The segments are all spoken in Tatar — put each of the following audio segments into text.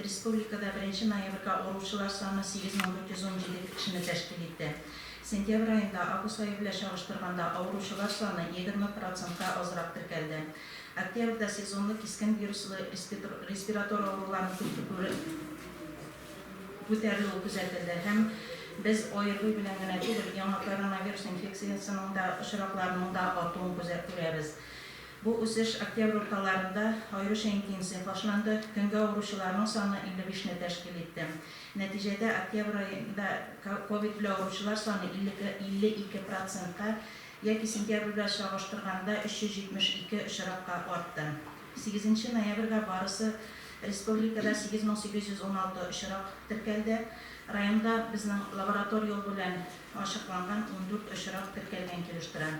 Республикада 1 ноябрьга авыручылар саны 8417 кишини тәшкил итте. Сентябрь айында август айы белән чагыштырганда авыручылар саны 20%-га азрак теркәлде. Октябрьдә сезонлы кискен вируслы респиратор авыруларының күтәрелүе күзәтелде һәм без аерылу белән генә түгел, яңа коронавирус инфекциясының да очракларының да артуын күрәбез. Бу үсеш октябрь урталарында аеруча интенсив башланды. Көнгә авыручыларның саны 55-не тәшкил итте. Нәтиҗәдә октябрь айында ковид белән авыручылар саны 52%-ка, яки сентябрь белән чагыштырганда 372 очракка артты. 8 ноябрьгә барысы республикада 8816 очрак теркәлде. Районда безнең лаборатория юл белән ачыкланган 14 очрак теркәлгән килеш тора.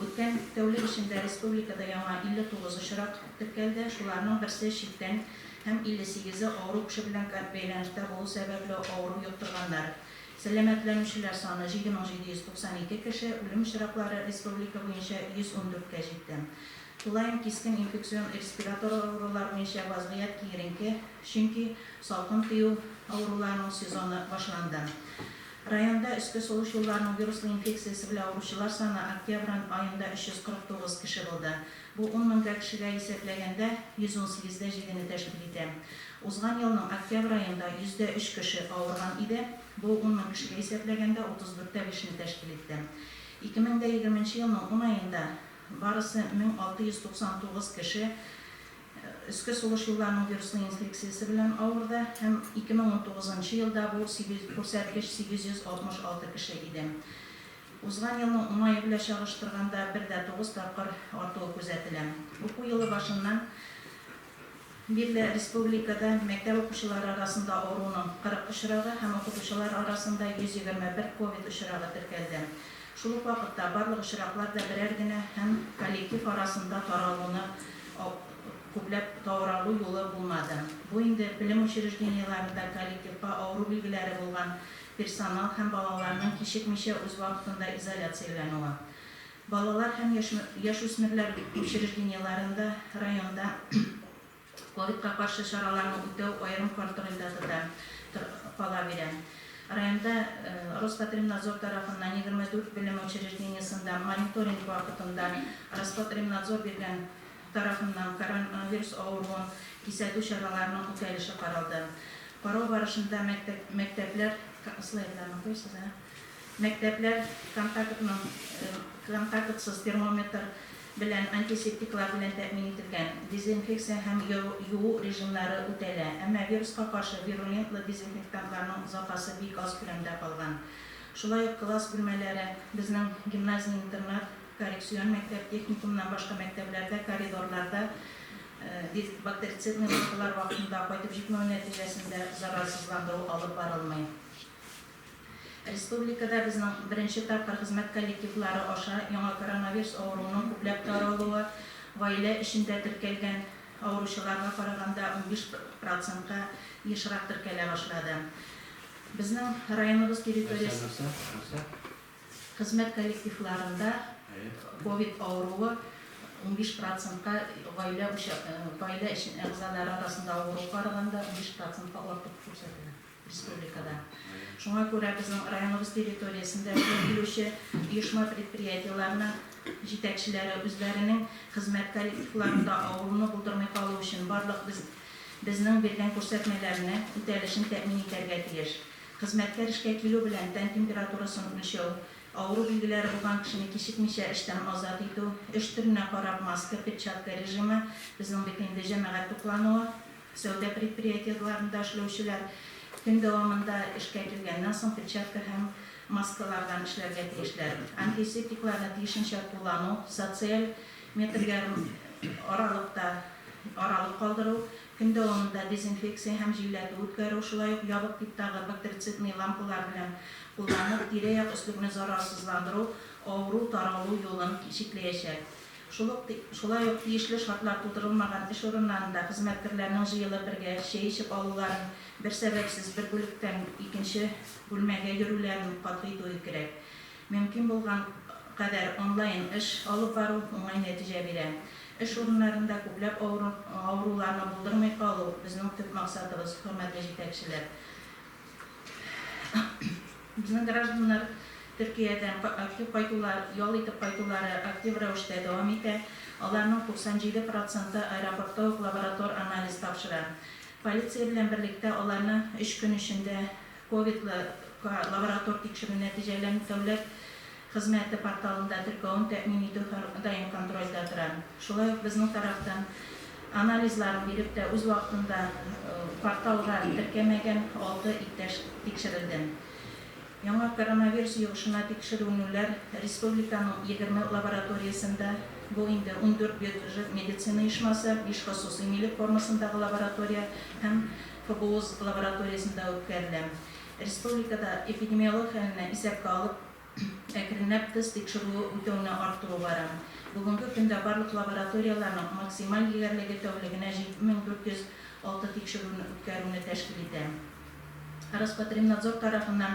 Үткән тәүлек эчендә республикада яңа 59 очрак теркәлде. Шуларның берсе читтән һәм 58-е авыру кеше белән бәйләнештә булу сәбәпле авыру юктырганнар. Сәламәтләнүчеләр саны 7792 кеше, үлем очраклары республика буенча 114-кә җитте. Тулайым кискен инфекцион респиратор авырулар буенча вазгыять киеренке, чөнки салкын тыю авыруларның сезоны башланды. Районда өскә солыш юлларының вируслы инфекциясы белән авыручылар саны октябрь айында 349 кеше булды. Бу 10 меңгә кешегә исәпләгәндә 118.7-не тәшкил итә. Узган елның октябрь айында 103 кеше авырган иде. Бу 10 мең кешегә исәпләгәндә 34.5-не тәшкил итте. 2020 елның 10 айында барысы 1699 кеше өскә солыш юлларының вируслы инфекциясы белән авырды һәм 2019 елда бу 866 кеше иде. Узган елның 10 айы белән чагыштырганда 1.9 тапкыр артуы күзәтелә. Уку елы башыннан бирле республикада мәктәп укучылары арасында авыруның 40 очрагы һәм укытучылар арасында 121 ковид очрагы теркәлде. Шул ук вакытта барлык очраклар да берәр генә һәм коллектив арасында таралуны күпләп таралу юлы булмады. Бу инде белем учреждениеларында коллективка авыру билгеләре булган персонал һәм балаларның кичекмичә үз вакытында изоляцияләнүе. Балалар һәм яшүсмерләр учреждениеларында районда ковидка каршы чараларны үтәү аерым контрольдә кала бирә. Районда Роспотребнадзор тарафыннан 24 белем учреждениесында мониторинг вакытында Роспотребнадзор биргән тарафыннан коронавирус авыруын кисәтү чараларының үтәлеше каралды. Карау барышында мәктәпләр контактсыз термометр белән антисептиклар белән тәэмин ителгән, дезинфекция һәм юу режимнары үтәлә, әмма вируска каршы вирулентлы дезинфектантларның запасы бик аз күләмдә калган. Шулай ук класс бүлмәләре безнең гимназия-интернат, коррекцион мәктәп, техникумнан башка мәктәпләрдә, коридорларда бактерицидный лампалар вакытында кайтып җитмәү нәтиҗәсендә зарарсызландыру алып барылмый. Республикада безнең беренче тапкыр хезмәт коллективлары аша яңа коронавирус авыруының күпләп таралуы гаилә эчендә теркәлгән авыручыларга караганда 15%-ка ешрак теркәлә башлады. Безнең районыбыз территориясе хезмәт коллективларында ковид авыруы 15%-ка гаилә әгъзалары арасында авыру караганда 15%-ка артып күрсәтелә республикада. Шуңа күрә безнең районыбыз территориясендә эшләүче оешма предприятиеләрнең җитәкчеләре үзләренең хезмәт коллективларында авыруны булдырмый калу өчен барлык безнең биргән күрсәтмәләрне үтәлешен тәэмин итәргә тиеш. Хезмәткә эшкә килү белән тән температурасын үлчәү, авыру билгеләре булган кешене кичекмичә эштән азат итү, эш төренә карап маска, перчатка режимы, безнең бит инде җәмәгать туклануы, сәүдә предприятиеләрендә эшләүчеләр көн дәвамында эшкә килгәннән соң перчатка һәм маскалардан эшләргә тиешләр. Антисептикларны тиешенчә куллану, социаль метргә аралык калдыру, көн дәвамында дезинфекция һәм җилләтү үткәрү, шулай ук ябык типтагы бактерицидный лампалар белән кулланып, тирә-як өслегенә зарарсызландыру, авыру таралу юлын чикләячәк. Шулай ук тиешле шартлар тудырылмаган эш урыннарында хезмәткәрләрнең җыелып бергә чәй эчеп алуларын, бер сәбәпсез бер бүлектән икенче бүлмәгә йөрүләрен катгый кирәк. Мөмкин булган кадәр онлайн эш алып бару уңай нәтиҗә бирә. iş orunlarında ko'plab avrularni buldurmay qolu bizning tüp maqsadimiz, hurmatli yetakchilar. Bizning gражданlar Türkiye'den aktif qaytular, yol itib qaytulары aktiv ravishda davom etdi. Onlarning 97% aeroportda laborator analiz topshirdi. Politsiya bilan birlikda ularni ish kun ishida Covid laborator tekshiruv natijalarini davlat xizmati portalida tirkovni ta'min etish doim kontrolda turadi. Shulay bizning tarafdan analizlarni berib de o'z vaqtida portalga tirkamagan 6 ittash tekshirildi. Yangi koronavirus yug'ishini tekshiruvlar respublikaning 20 laboratoriyasida bu endi 14 biotirik meditsina uyushmasi, 5 xususiy millat formasındagi laboratoriya ham FBOZ laboratoriyasida o'tkazildi. Respublikada epidemiolog holini hisobga olib, akrinlab test tekshiruvi o'tini orttirib boradi. Bugungi kunda barliq laboratoriyalarning maksimal yegarligi tavligini 7406 tekshiruvni o'tkazuvni tashkil etadi. Rospotrebnadzor tarafından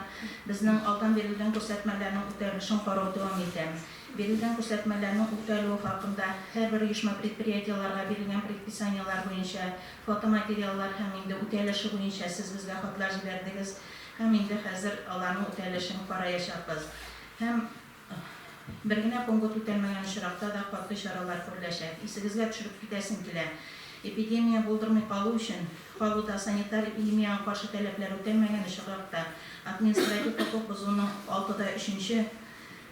bizning oldan berilgan ko'rsatmalarning o'talishini qarab davom etamiz. Berilgan ko'rsatmalarning o'taluvi haqida har bir uyushma предприятияларга berilgan предписаниялар bo'yicha fotomateriallar ham endi o'talishi bo'yicha siz bizga xatlar jiberdingiz. Ham endi hozir ularning o'talishini qarayapmiz. Ham birgina punkt o'talmagan uchraqda da qat'iy choralar ko'rilashadi. Esingizga tushirib ketasim kelar. Epidemiya bo'ldirmay qolish uchun Xalqda sanitar epidemiyaga qarshi talablar o'tilmagan uchraqda administrativ huquq buzuvining 6.3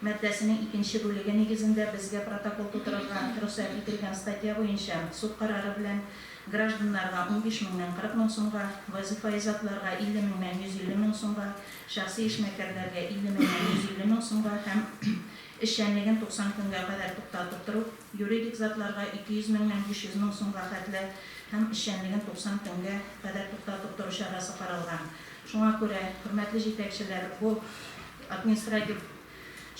maddasining 2 bo'ligi negizida bizga protokol to'ldirilgan ruxsat etilgan statya bo'yicha sud qarori bilan gражданlarga 15 mingdan 40 ming so'mga, vazifa izotlarga 50 mingdan 150 ming so'mga, shaxsiy ishmakarlarga 50 mingdan 150 ming so'mga ham ishchanligini 90 kunga qadar to'xtatib turib, yuridik zotlarga 200 mingdan 500 ming so'mga qadar ham ishchanligini 90 kunga qadar to'xtatib turish chorasi qaralgan. Shunga ko'ra, hurmatli yetakchilar, bu administrativ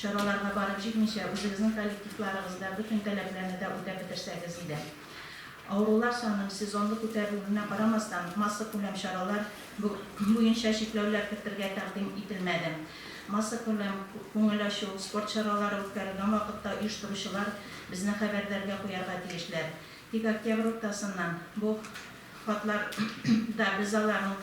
choralarga borib yetmishcha o'zingizning kollektivlaringizda butun talablarni da o'tab bitirsangiz edi. Avrular soni sezonlik ko'tarilishine qaramasdan massa ko'lam choralar bo'yicha cheklovlar kiritilgan taqdim etilmadi. Massa ko'lam ko'ngillashuv sport choralari o'tkazilgan vaqtda uyushtiruvchilar bizni xabarlarga qo'yarga tegishlar. Tik oktyabr o'rtasidan bu xatlarda biz ularni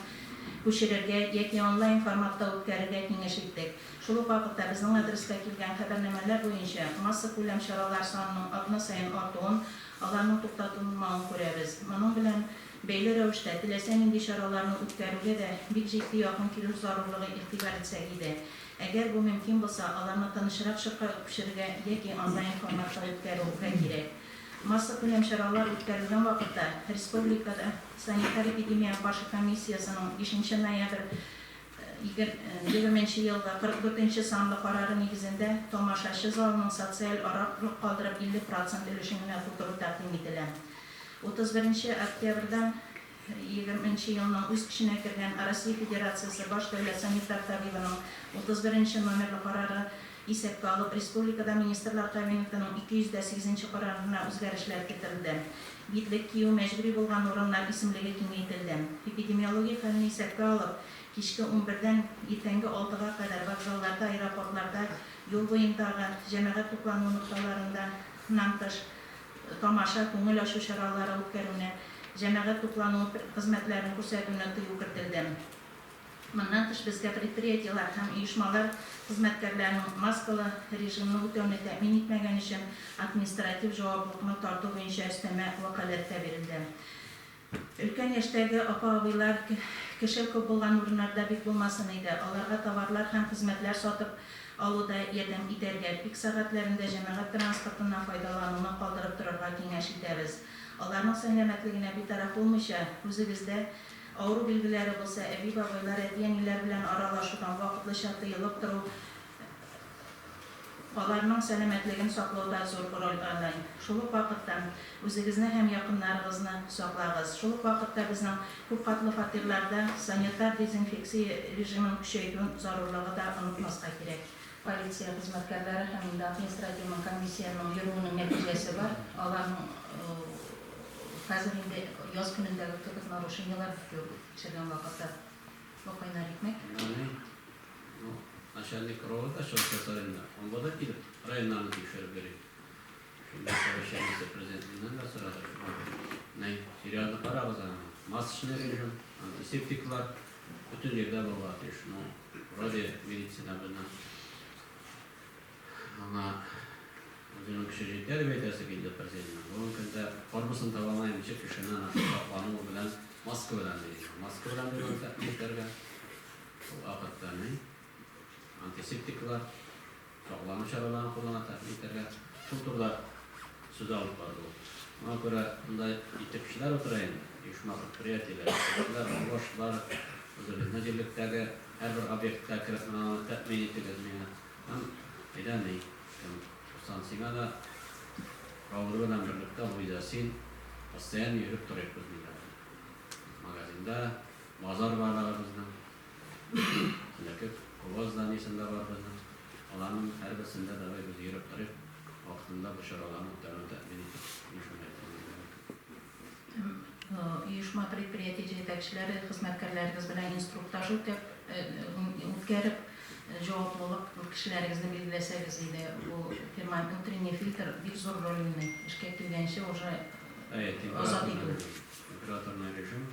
ko'chirishga yoki onlayn formatda o'tkazishga kengashib etdik. Shu vaqtda bizning adresga kelgan xabarnomalar bo'yicha massa ko'lam choralar sonining kun sayin ortuvini, ularning to'xtatilmagini ko'ramiz. Buning bilan beyli ravishda tilasa nindi choralarni o'tkazishga da byudjetga yaqin kelish zarurligi e'tibor etsak edi. Agar bu mumkin bo'lsa, ularni tanishroq ko'chirishga yoki onlayn formatda o'tkazishga kerak. Massa ko'lam choralar o'tkazilgan vaqtda respublikada sanitar epidemiya qarshi komissiyasining 5 noyabr 2020-yilda 44 sonli qarori negizida tomoshachi zalining sotsial aloqa qoldirib 50% ulushini to'ldirib taqdim etildi. 31 oktyabrdan 2020-yilning o'z kuchina kirgan Rossiya Federatsiyasi bosh davlat sanitar tabibining 31 nomerli qarori hisobga olib, respublikada ministrlar kabinetining 208-qarorina o'zgarishlar kiritildi. Betlik kiyish majburiy bo'lgan o'rinlar ismligi kengaytirildi. Epidemiologik holni hisobga olib, kechki 11dan ertangi 6ga qadar vokzallarda, aeroportlarda, yo'l bo'yidagi jamoat to'planuv nuqtalarida namtash, tomosha, ko'ngil oshish choralari o'tkazildi. Jamoat to'planuv xizmatlarini ko'rsatuvni tiyib kiritildi. Bundan tashqari bizga предприятиялар ham uyushmalar xizmatkorlarining maskali rejimini o'tavni ta'min etmagani uchun administrativ javobgarlikni tortuv bo'yicha ustama vakolatga berildi. Ulkan yoshdagi opa-ovilar kishi ko'p bo'lgan o'rinlarda bek bo'lmasin edi. Ularga tovarlar ham xizmatlar sotib oluvda yordam etarga, pik soatlarida jamoat transportidan foydalanuvni qoldirib turarga kengash etamiz. Ularning salomatligini betaraf bo'lmishi o'zingizda Avru belgilari bo'lsa, abiy boboylar, yenilar bilan aralashuvdan vaqtli shartda yilib turib, ularning salomatligini saqlovda zo'r rol o'ynaydi. Shu vaqtda o'zingizni ham yaqinlaringizni saqlaysiz. Shu vaqtda bizning ko'p qatli fatirlarda sanitar dezinfeksiya rejimini kuchaytirish zarurligini unutmaslik kerak. Politsiya xizmatkorlari hamda administrativ komissiyaning yuruvning natijasi bor. Ularning hozir endi yoz kunidagi ko'p narushinyalar chiqqan vaqtda o'qiynar etmek. Начальник ровода, что сказали, он вода пилит, районарный дешевле. Совещание президентінің да сұрадық. Сериалды қарағыз, масочный режим, антисептиклар бүтін жерде болады. Вроде медицина бұны өзінің күші жетер бейтесі келді президентінің. Оның күнде формасын табалмайым че кішінің сақлану білән маска білән дейді. Маска білән білән тәкметтерге ақыттаны антисептиклар сақлану шараларын қолдана тәкметтерге бұл тұрда söz alıp vardı. Ona göre bunda yetekçiler oturayın, uyuşma предприятиелер, başlar, necirlikteki her bir obyektde kiratmanı təmin ettiğizmeye. Neden değil? Usansına da Ravrı'yla birlikte uydasin, hastayan yürüp duruyor bizimle. Magazinde, bazar varlar bizden. Şimdi Kovaz'dan iyisinde var bizden. Alanın her birisinde de biz yürüp duruyor. Vaktinde başarılarını muhtemelen təmin ettik. Uyuşma предприятие жетекчилери, хезмәткәрләрегез белән инструктаж үткәреп, җаваплылык кешеләрегезне билгеләсәгез иде, бу внутренний фильтр бик зур роль уйный. Эшкә килгәнче уже азат итү. Температурный режим